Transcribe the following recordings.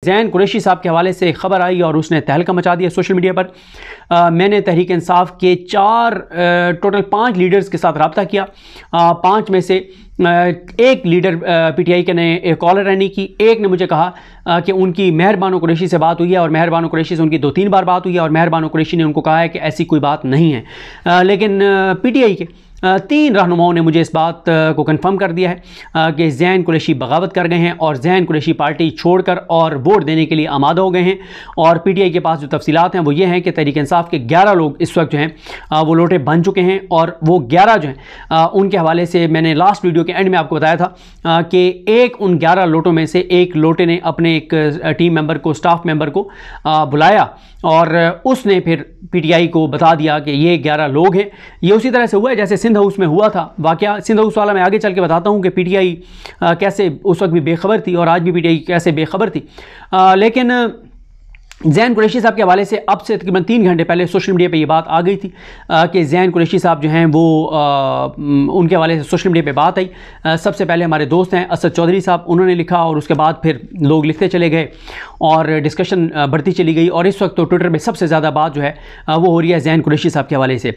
ज़ैन कुरैशी साहब के हवाले से खबर आई और उसने तहलका मचा दिया सोशल मीडिया पर। मैंने तहरीक इंसाफ के टोटल 5 लीडर्स के साथ रब्ता किया। 5 में से एक लीडर पीटीआई के ने एक कॉलर रहनी की। एक ने मुझे कहा कि उनकी मेहर बानो कुरैशी से बात हुई है और मेहर बानो कुरैशी से उनकी 2-3 बार बात हुई है और मेहर बानो कुरैशी ने उनको कहा है कि ऐसी कोई बात नहीं है। लेकिन पीटीआई के 3 रहनुमाओं ने मुझे इस बात को कंफर्म कर दिया है कि ज़ैन कुरैशी बगावत कर गए हैं और ज़ैन कुरैशी पार्टी छोड़कर और वोट देने के लिए आमादा हो गए हैं। और पीटीआई के पास जो तफसीलात हैं वो ये हैं कि तहरीक इंसाफ के 11 लोग इस वक्त जो हैं वो लोटे बन चुके हैं और वो 11 जो हैं उनके हवाले से मैंने लास्ट वीडियो के एंड में आपको बताया था कि उन 11 लोटों में से एक लोटे ने अपने एक टीम मेंबर को, स्टाफ मेंबर को बुलाया और उसने फिर पीटीआई को बता दिया कि ये 11 लोग हैं। ये उसी तरह से हुआ है जैसे सिंध हाउस में हुआ था वाकया। सिंध हाउस वाला मैं आगे चल के बताता हूँ कि पीटीआई कैसे उस वक्त भी बेखबर थी और आज भी पीटीआई कैसे बेखबर थी। लेकिन ज़ैन कुरैशी साहब के हवाले से अब से तकरीबन 3 घंटे पहले सोशल मीडिया पे ये बात आ गई थी कि ज़ैन कुरैशी साहब जो हैं वो उनके हवाले से सोशल मीडिया पे बात आई। सबसे पहले हमारे दोस्त हैं असद चौधरी साहब, उन्होंने लिखा और उसके बाद फिर लोग लिखते चले गए और डिस्कशन बढ़ती चली गई। और इस वक्त तो ट्विटर में सबसे ज़्यादा बात जो है वो हो रही है ज़ैन कुरैशी साहब के हवाले से।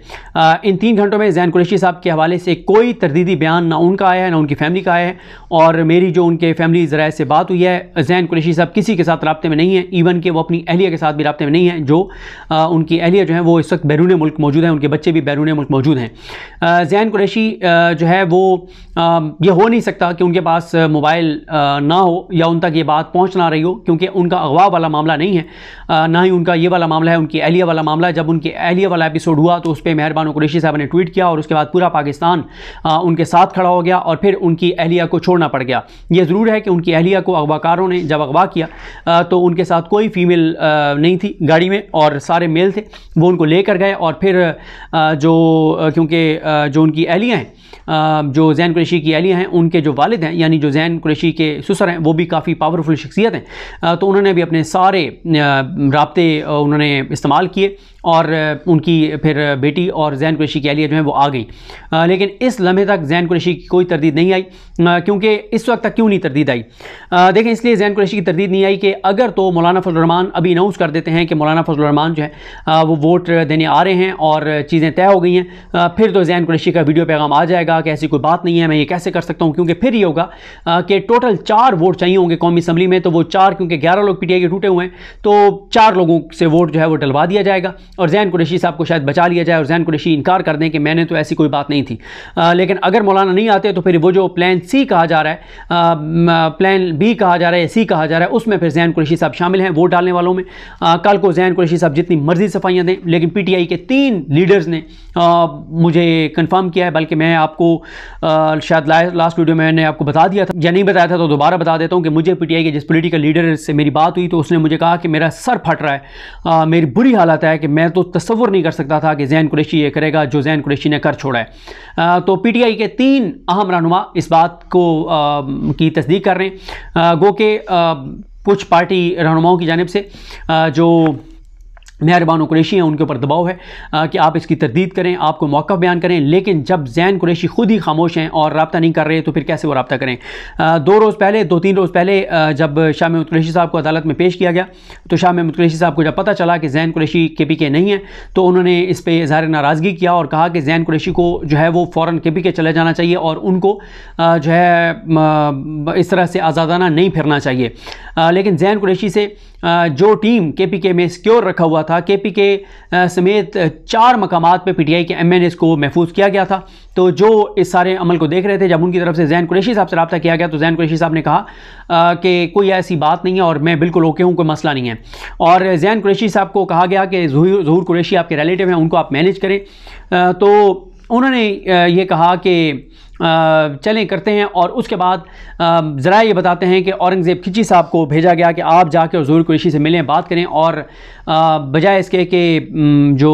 इन 3 घंटों में ज़ैन कुरैशी साहब के हवाले से कोई तरदीदी बयान ना उनका आया है ना उनकी फैमिली का आया है। और मेरी जो उनके फैमिली ज़राए से बात हुई है, ज़ैन कुरैशी साहब किसी के साथ राब्ते में नहीं है, इवन कि वो अपनी अहलिया के साथ भी राब्ते में नहीं है। जो उनकी अहलिया जो है वो इस वक्त बैरून मुल्क मौजूद है, उनके बच्चे भी बैरून मुल्क मौजूद हैं। ज़ैन कुरैशी जो है वो ये हो नहीं सकता कि उनके पास मोबाइल ना हो या उन तक ये बात पहुंच ना रही हो, क्योंकि उनका अगवा वाला मामला नहीं है, ना ही उनका ये वाला मामला है, उनकी अहलिया वाला मामला है। जब उनकी अहलिया वाला एपिसोड हुआ तो उस पर मेहर बानो कुरैशी साहब ने ट्वीट किया और उसके बाद पूरा पाकिस्तान उनके साथ खड़ा हो गया और फिर उनकी अहलिया को छोड़ना पड़ गया। ये ज़रूर है कि उनकी अहलिया को अगवाकारों ने जब अगवा किया तो उनके साथ कोई फीमेल नहीं थी गाड़ी में और सारे मेल थे। वो उनको लेकर गए और फिर क्योंकि जो उनकी अहलियाँ हैं, जो ज़ैन कुरैशी की अहलियाँ हैं, उनके जो वालिद हैं यानी जो ज़ैन कुरैशी के ससुर हैं वो भी काफ़ी पावरफुल शख्सियत हैं, तो उन्होंने भी अपने सारे राब्ते उन्होंने इस्तेमाल किए और उनकी फिर बेटी और ज़ैन कुरैशी की अहलिया जो है वो आ गई। लेकिन इस लम्हे तक ज़ैन कुरैशी की कोई तरदीद नहीं आई। क्योंकि इस वक्त तक क्यों नहीं तरदीद आई? देखें, इसलिए ज़ैन कुरैशी की तरदीद नहीं आई कि अगर तो मौलाना फजल रहमान अभी अनाउंस कर देते हैं कि मौलाना फजल रहमान जो है वो वोट देने आ रहे हैं और चीज़ें तय हो गई हैं, फिर तो ज़ैन कुरैशी का वीडियो पैगाम आ जाएगा कि ऐसी कोई बात नहीं है, मैं ये कैसे कर सकता हूँ। क्योंकि फिर ये होगा कि टोटल 4 वोट चाहिए होंगे कौमी असम्बली में, तो वो 4, क्योंकि 11 लोग पीटीआई के टूटे हुए हैं, तो 4 लोगों से वोट जो है वो डलवा दिया जाएगा और ज़ैन कुरैशी साहब को शायद बचा लिया जाए और ज़ैन कुरैशी इनकार कर दें कि मैंने तो ऐसी कोई बात नहीं थी। लेकिन अगर मौलाना नहीं आते तो फिर वो जो प्लान सी कहा जा रहा है, प्लान बी कहा जा रहा है या सी कहा जा रहा है, उसमें फिर ज़ैन कुरैशी साहब शामिल हैं वोट डालने वालों में। कल को ज़ैन कुरैशी साहब जितनी मर्जी सफाइयाँ दें, लेकिन पीटीआई के 3 लीडर्स ने मुझे कंफर्म किया है, बल्कि मैं आपको शायद लास्ट वीडियो में मैंने आपको बता दिया था या नहीं बताया था तो दोबारा बता देता हूँ कि मुझे पीटीआई के जिस पॉलिटिकल लीडर से मेरी बात हुई तो उसने मुझे कहा कि मेरा सर फट रहा है, मेरी बुरी हालत है कि मैं तो तसव्वुर नहीं कर सकता था कि ज़ैन कुरैशी ये करेगा जो ज़ैन कुरैशी ने कर छोड़ा है। तो पीटीआई के 3 अहम रहनुमा इस बात को की तस्दीक कर रहे हैं। गो के कुछ पार्टी रहनुमाओं की जानिब से जो मेहर बानो कुरैशी हैं उनके ऊपर दबाव है कि आप इसकी तरदीद करें, आपको मौक़िफ़ बयान करें। लेकिन जब ज़ैन कुरैशी खुद ही खामोश हैं और रब्ता नहीं कर रहे तो फिर कैसे वो रब्ता करें? 2-3 रोज़ पहले जब शाह महमूद कुरैशी साहब को अदालत में पेश किया गया तो शाह महमूद कुरैशी साहब को जब पता चला कि ज़ैन कुरैशी KPK नहीं है तो उन्होंने इस पर इज़हार नाराज़गी किया और कहा कि ज़ैन कुरैशी को जो है वो फ़ौरन KPK चले जाना चाहिए और उनको जो है इस तरह से आज़ादाना नहीं फिरना चाहिए। लेकिन ज़ैन कुरैशी से जो टीम KPK में सिक्योर रखा हुआ था, KPK समेत 4 मकामात पे पीटीआई के MNAs को महफूज किया गया था। तो जो इस सारे अमल को देख रहे थे, जब उनकी तरफ से ज़ैन कुरैशी साहब से रब्ता किया गया तो ज़ैन कुरैशी साहब ने कहा कि कोई ऐसी बात नहीं है और मैं बिल्कुल ओके हूँ, कोई मसला नहीं है। और ज़ैन कुरैशी साहब को कहा गया कि ज़हूर कुरैशी आपके रिलेटिव हैं, उनको आप मैनेज करें। तो उन्होंने ये कहा कि चलें करते हैं। और उसके बाद ज़रा ये बताते हैं कि औरंगज़ेब खिची साहब को भेजा गया कि आप जाकर और ज़हूर कुरैशी से मिलें, बात करें। और बजाय इसके कि जो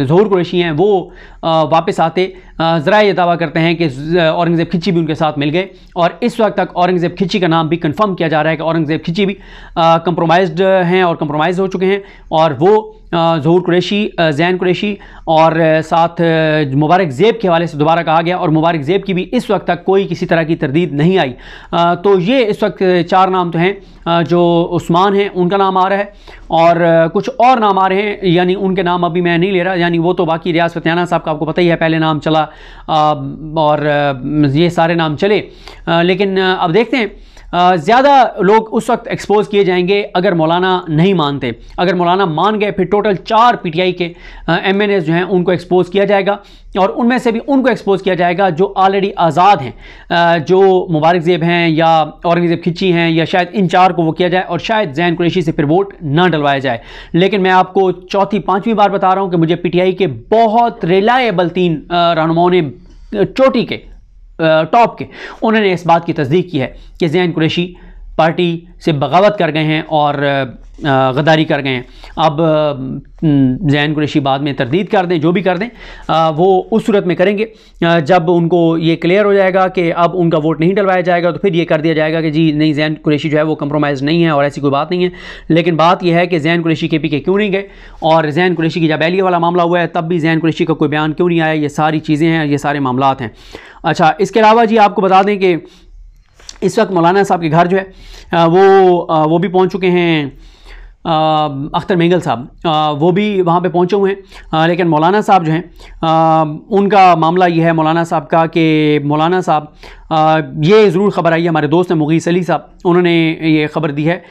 ज़हूर कुरैशी हैं वो वापस आते, ज़रा ये दावा करते हैं कि औरंगज़ेब खिची भी उनके साथ मिल गए। और इस वक्त तक औरंगज़ेब खिची का नाम भी कंफर्म किया जा रहा है कि औरंगज़ेब खिची भी कंप्रोमाइज़्ड हैं और कंप्रोमाइज़ हो चुके हैं। और वो ज़हूर कुरैशी, ज़ैन कुरैशी और साथ मुबारक ज़ेब के हवाले से दोबारा कहा गया और मुबारक ज़ेब की भी इस वक्त तक कोई किसी तरह की तरदीद नहीं आई। तो ये इस वक्त 4 नाम तो हैं जो उस्मान हैं उनका नाम आ रहा है, और कुछ और नाम आ रहे हैं, यानी उनके नाम अभी मैं नहीं ले रहा, यानी वो तो बाकी रियाज फतेहाना साहब का आपको पता ही है, पहले नाम चला और ये सारे नाम चले, लेकिन अब देखते हैं ज़्यादा लोग उस वक्त एक्सपोज किए जाएंगे अगर मौलाना नहीं मानते। अगर मौलाना मान गए फिर टोटल 4 पीटीआई के एमएनएस जो हैं उनको एक्सपोज किया जाएगा, और उनमें से भी उनको एक्सपोज किया जाएगा जो ऑलरेडी आज़ाद हैं, जो मुबारक ज़ेब हैं या औरंगज़ेब खिची हैं, या शायद इन 4 को वो किया जाए और शायद ज़ैन कुरैशी से फिर वोट ना डलवाया जाए। लेकिन मैं आपको चौथी 5वीं बार बता रहा हूँ कि मुझे पीटीआई के बहुत रिलायबल 3 रहनुमाओं ने चोटी के टॉप के उन्होंने इस बात की तस्दीक की है कि ज़ैन कुरैशी पार्टी से बगावत कर गए हैं और गद्दारी कर गए हैं। अब ज़ैन कुरैशी बाद में तरदीद कर दें, जो भी कर दें, वो उस सूरत में करेंगे जब उनको ये क्लियर हो जाएगा कि अब उनका वोट नहीं डलवाया जाएगा, तो फिर ये कर दिया जाएगा कि जी नहीं, ज़ैन कुरैशी जो है वो कंप्रोमाइज़ नहीं है और ऐसी कोई बात नहीं है। लेकिन बात यह है कि ज़ैन कुरैशी के पीछे क्यों नहीं गए, और ज़ैन कुरैशी की जब एहलिया वाला मामला हुआ है तब भी ज़ैन कुरैशी का कोई बयान क्यों नहीं आया, ये सारी चीज़ें हैं, ये सारे मामलात हैं। अच्छा, इसके अलावा जी आपको बता दें कि इस वक्त मौलाना साहब के घर जो है वो भी पहुंच चुके हैं, अख्तर मेंगल साहब वो भी वहाँ पे पहुँचे हुए हैं। लेकिन मौलाना साहब जो हैं उनका मामला ये है मौलाना साहब का कि मौलाना साहब ये ज़रूर ख़बर आई है, हमारे दोस्त हैं मुगीस अली साहब, उन्होंने ये ख़बर दी है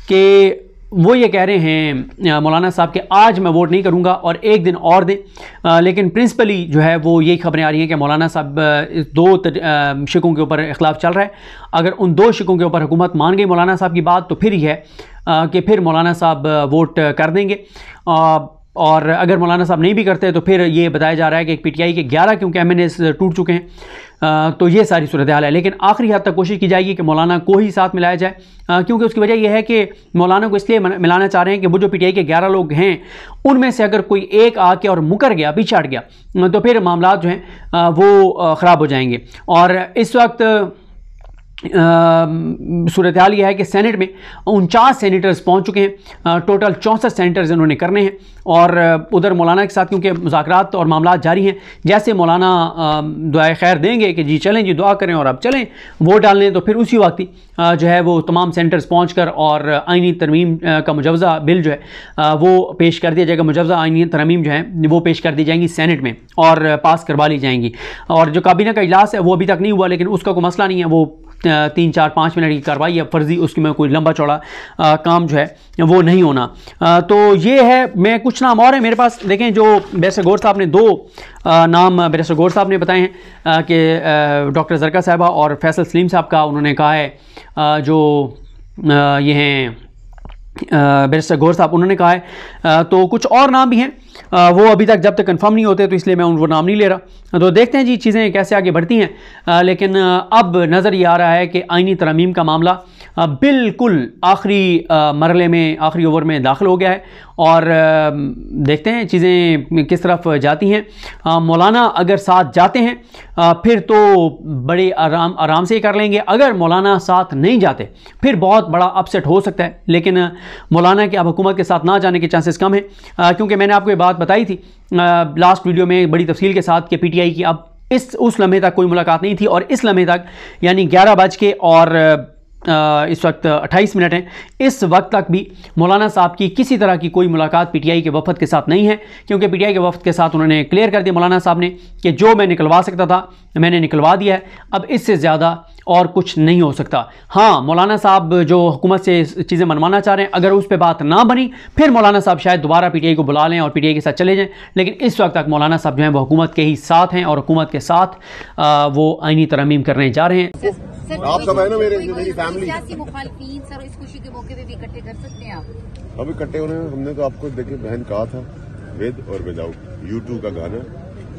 कि वो ये कह रहे हैं मौलाना साहब के आज मैं वोट नहीं करूंगा और एक दिन और दें। लेकिन प्रिंसिपली जो है वो यही खबरें आ रही हैं कि मौलाना साहब इस 2 शिकों के ऊपर इख्लाफ चल रहा है। अगर उन 2 शिकों के ऊपर हुकूमत मान गई मौलाना साहब की बात, तो फिर ही है कि फिर मौलाना साहब वोट कर देंगे, और अगर मौलाना साहब नहीं भी करते तो फिर ये बताया जा रहा है कि पीटीआई के 11 क्योंकि एमएनएस टूट चुके हैं, तो ये सारी सूरत हाल है। लेकिन आखिरी हद तक कोशिश की जाएगी कि मौलाना को ही साथ मिलाया जाए, क्योंकि उसकी वजह यह है कि मौलाना को इसलिए मिलाना चाह रहे हैं कि वो जो पीटीआई के 11 लोग हैं उनमें से अगर कोई एक आके और मुकर गया, पीछे हट गया, तो फिर मामला जो हैं वो ख़राब हो जाएंगे। और इस वक्त सूरत हाल यह है कि सेनेट में 49 सेनेटर्स पहुंच चुके हैं, टोटल 64 सेनेटर्स इन्होंने करने हैं, और उधर मौलाना के साथ क्योंकि मुज़ाकरात और मामलात जारी हैं, जैसे मौलाना दुआए खैर देंगे कि जी चलें जी दुआ करें और अब चलें वोट डालने, तो फिर उसी वक्त ही जो है वो तमाम सेनेटर्स पहुँच कर और आइनी तरमीम का मुजवज़ा बिल जो है वो पेश कर दिया जाएगा। मुजवज़ा आइनी तरमीम जो है वो पेश कर दी जाएंगी सेनेट में और पास करवा ली जाएंगी। और जो काबीना का इजलास है वो अभी तक नहीं हुआ, लेकिन उसका कोई मसला नहीं है, वो 3-4-5 मिनट की कार्रवाई है फर्जी, उसकी में कोई लंबा चौड़ा काम जो है वो नहीं होना। तो ये है। मैं कुछ नाम और है मेरे पास, देखें जो बैरिस्टर गौहर साहब ने 2 नाम बैरिस्टर गौहर साहब ने बताए हैं कि डॉक्टर ज़रका साहिबा और फैसल सलीम साहब का उन्होंने कहा है, जो ये हैं बैरिस्टर गौहर साहब उन्होंने कहा है। तो कुछ और नाम भी हैं, वो अभी तक जब तक कंफर्म नहीं होते तो इसलिए मैं वो नाम नहीं ले रहा। तो देखते हैं जी चीज़ें कैसे आगे बढ़ती हैं। लेकिन अब नज़र ये आ रहा है कि आइनी तरमीम का मामला बिल्कुल आखिरी मरहले में, आखिरी ओवर में दाखिल हो गया है, और देखते हैं चीज़ें किस तरफ जाती हैं। मौलाना अगर साथ जाते हैं फिर तो बड़े आराम से कर लेंगे, अगर मौलाना साथ नहीं जाते फिर बहुत बड़ा अपसेट हो सकता है। लेकिन मौलाना के अब हुकूमत के साथ ना जाने के चांसेस कम हैं, क्योंकि मैंने आपको ये बात बताई थी लास्ट वीडियो में बड़ी तफसील के साथ कि पीटीआई की अब उस लम्हे तक कोई मुलाकात नहीं थी, और इस लम्हे तक यानी 11 बज के और इस वक्त 28 मिनट हैं, इस वक्त तक भी मौलाना साहब की किसी तरह की कोई मुलाकात पीटीआई के वफद के साथ नहीं है, क्योंकि पीटीआई के वफद के साथ उन्होंने क्लियर कर दिया मौलाना साहब ने कि जो मैं निकलवा सकता था मैंने निकलवा दिया है, अब इससे ज़्यादा और कुछ नहीं हो सकता। हाँ, मौलाना साहब जो हुकूमत से चीज़ें मनवाना चाह रहे हैं, अगर उस पर बात ना बनी फिर मौलाना साहब शायद दोबारा पीटीआई को बुला लें और पीटीआई के साथ चले जाएं, लेकिन इस वक्त तक मौलाना साहब जो हैं वो हुकूमत के ही साथ हैं और हुकूमत के साथ वो आइनी तरमीम करने जा रहे हैं। आप सब है ना मेरी फैमिली मुखालफीन सर, इस खुशी के मौके पे भी इकट्ठे कर सकते हैं आप? अब इकट्ठे होने में हमने तो आपको देखिए बहन कहा था विद और विदाउट U2 का गाना,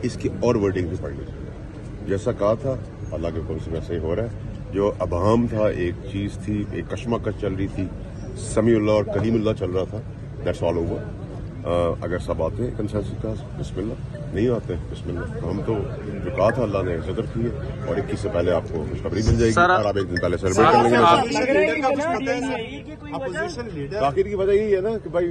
इसकी और वर्डिंग भी पढ़ लीजिए। जैसा कहा था अल्लाह के हुक्म से वैसे ही हो रहा है। जो अबहम था, एक चीज थी, एक कशमकश चल रही थी, समीउल्लाह और कलीमुल्लाह चल रहा था, दैट्स ऑल ओवर। अगर सब आते हैं कंसेंसस का बिस्मिल्लाह, नहीं आते बिस्मिल्लाह। तो हम तो जो कहा था अल्लाह ने सदर की है, और 21 से पहले आपको खुशखबरी मिल जाएगी और आप एक दिन पहले सेलिब्रेट कर लेंगे। आखिर की वजह यही है ना कि भाई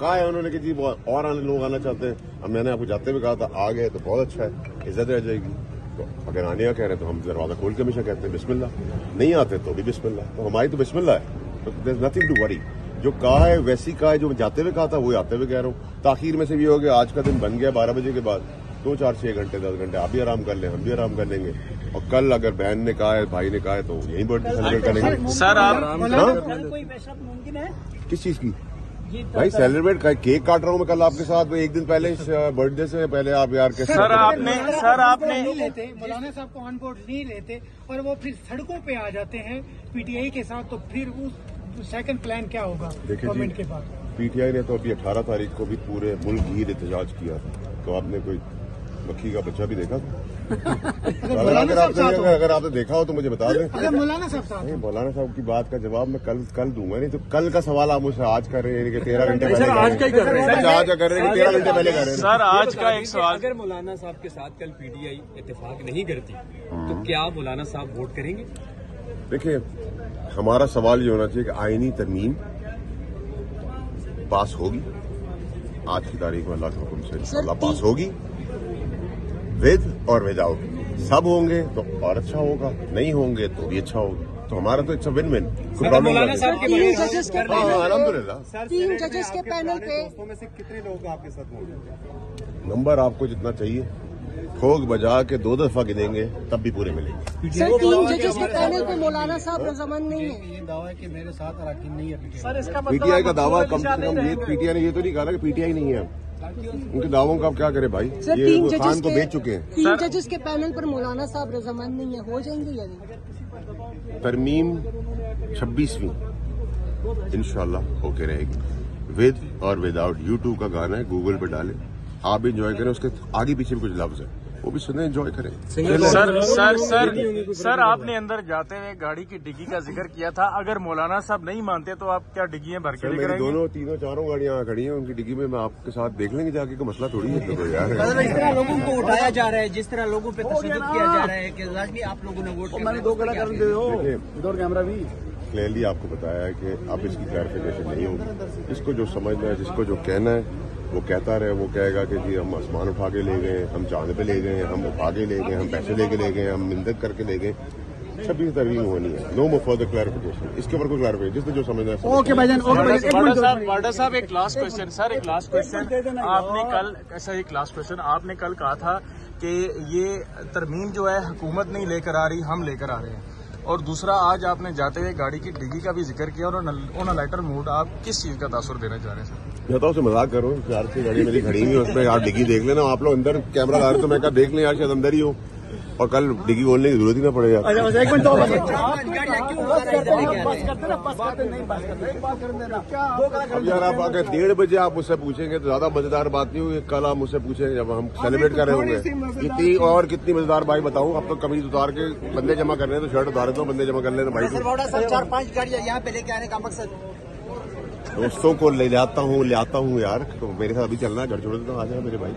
कहा है उन्होंने कि जी और लोग आना चाहते हैं। अब मैंने आपको जाते हुए कहा था आ गए तो बहुत अच्छा है, इज्जत रह जाएगी। तो अगर आने का कह रहे हैं तो हम दरवाजा खोल के हमेशा कहते हैं बिस्मिल्लाह, नहीं आते तो भी बिस्मिल्लाह। तो हमारी तो बिस्मिल्लाह है। तो there is nothing to worry. जो कहा है वैसी कहा है, जो जाते हुए कहा था वो आते हुए कह रहा हूँ। ताखीर में से भी हो गया, आज का दिन बन गया 12 बजे के बाद 2, 4, 6 घंटे 10 घंटे आप भी आराम कर लें, हम भी आराम कर लेंगे। और कल अगर बहन ने कहा है, भाई ने कहा है, तो यही बर्थडे सेलिब्रेट करेंगे। सर आप कोई पेशअप मुमकिन है? किस चीज की भाई सेलिब्रेट? केक काट रहा हूँ मैं कल आपके साथ, एक दिन पहले इस बर्थडे से पहले आप यार कैसे? सर आपने नहीं लेते, मौलाना साहब को ऑन बोर्ड नहीं लेते और वो फिर सड़कों पे आ जाते हैं पीटीआई के साथ, तो फिर उस सेकंड प्लान क्या होगा गवर्नमेंट के बाद? पीटीआई ने तो अभी 18 तारीख को भी पूरे मुल्क ही एहतजाज किया था, तो आपने कोई मक्खी का बच्चा भी देखा था? अगर आपने देखा हो तो मुझे बता दें। अगर मौलाना साहब मौलाना साहब की बात का जवाब मैं कल दूंगा, नहीं तो कल का सवाल आप मुझसे आज कर रहे हैं कि 13 घंटे पहले आज का कर रहे हैं, 13 घंटे पहले कर रहे हैं। सर आज का एक सवाल, अगर मौलाना साहब के साथ कल पीटीआई इत्तेफाक नहीं करती तो क्या मौलाना साहब वोट करेंगे? देखिए, हमारा सवाल ये होना चाहिए कि आईनी तरमीम पास होगी, आज की तारीख में अल्लाह के हुक्म से इंशाअल्लाह पास होगी, विद और विदाउट। सब होंगे तो और अच्छा होगा, नहीं होंगे तो भी अच्छा होगा। तो हमारा तो इट्स विन विन। मौलाना साहब के अल्हम्दुलिल्लाह 3 जजेस के पैनल पे में से कितने लोग आपके साथ मौजूद? नंबर आपको जितना चाहिए ठोक बजा के 2 दफा गिनेंगे तब भी पूरे मिलेंगे। सर 3 जजेस के पैनल पे मौलाना साहब रजामंद नहीं है। ये दावा है कि मेरे साथ अराकीन नहीं है। सर इसका पीटीआई का दावा कम से कम, ये पीटीआई ने ये तो नहीं कहा कि पीटीआई नहीं है। उनके दावों का आप क्या करें भाई, ये खान को बेच चुके हैं। 3 जजेस के पैनल पर मौलाना साहब रजामंद नहीं है, हो जाएंगे या नहीं? तरमीम 26वीं इंशाल्लाह होके रहेगी, विद और विदाउट। YouTube का गाना है, गूगल पे डालें, आप भी एंजॉय करें। उसके आगे पीछे भी कुछ लफ्ज है, वो भी सुने, एंजॉय करें। सर आपने अंदर जाते हुए गाड़ी की डिग्गी का जिक्र किया था, अगर मौलाना साहब नहीं मानते तो आप क्या डिग्गियां भर के लेकर आएंगे? दोनों 3 4 गाड़ियां खड़ी हैं, उनकी डिग्गी में मैं आपके साथ देख लेंगे जाके, कोई मसला थोड़ी है। तो यार जिस तरह लोगों को उठाया जा रहा है, जिस तरह लोगों पे तशद्दुद किया जा रहा है कि लाजमी आप लोगों ने वोट मैंने 2 गला कर दे हो इधर कैमरा भी क्लियरली आपको बताया है कि अब इसकी क्लैरिफिकेशन नहीं होगी। जिसको जो समझना है, जिसको जो कहना है वो कहता रहे। वो कहेगा कि जी हम आसमान उठा के ले गए, हम चांद पे ले गए, हम उठा के ले गए, हम पैसे लेके ले गए, हम मिन्नत करके ले गए। 26 तरमीम होनी है, नो मोर फर्दर क्लैरिफिकेशन। इसके ऊपर कोई क्लैरिफिकेशन जिसने जो समझना है। ओके भाईजान, वाडा साहब एक लास्ट क्वेश्चन। सर एक लास्ट क्वेश्चन, आपने कल ऐसा एक लास्ट क्वेश्चन आपने कल कहा था कि ये तरमीम जो है हुकूमत नहीं लेकर आ रही, हम लेकर आ रहे हैं। और दूसरा, आज आपने जाते हुए गाड़ी की डिग्गी का भी जिक्र किया, और ऑन अ लाइटर मूड आप किस चीज का तासुर देना चाह रहे हैं? सर बताओ, से मजाक करो यार, से गाड़ी मेरी खड़ी हुई है, उसमें यार डिग्गी देख लेना। आप लोग अंदर कैमरा ला रहे तो मैं कहा देख लें यार, शायद अंदर ही हो, और कल डिग्गी खोलने की जरूरत ही ना पड़े यार। एक मिनट अब यार आप आगे 1:30 बजे आप मुझसे पूछेंगे तो ज्यादा मजेदार बात नहीं हुई। कल आप मुझसे पूछेंगे जब हम सेलिब्रेट कर रहे होंगे। कितनी मजेदार भाई बताऊं। अब तो कमीज उतार के बंदे जमा कर रहे हैं, तो शर्ट उतारे तो बंदे जमा कर लेना भाई। 4-5 गाड़ियां यहाँ पे लेके आने का मकसद दोस्तों को ले आता हूँ यार, तो मेरे साथ अभी चलना है, घर छोड़ देता हूँ, आ जाए मेरे भाई।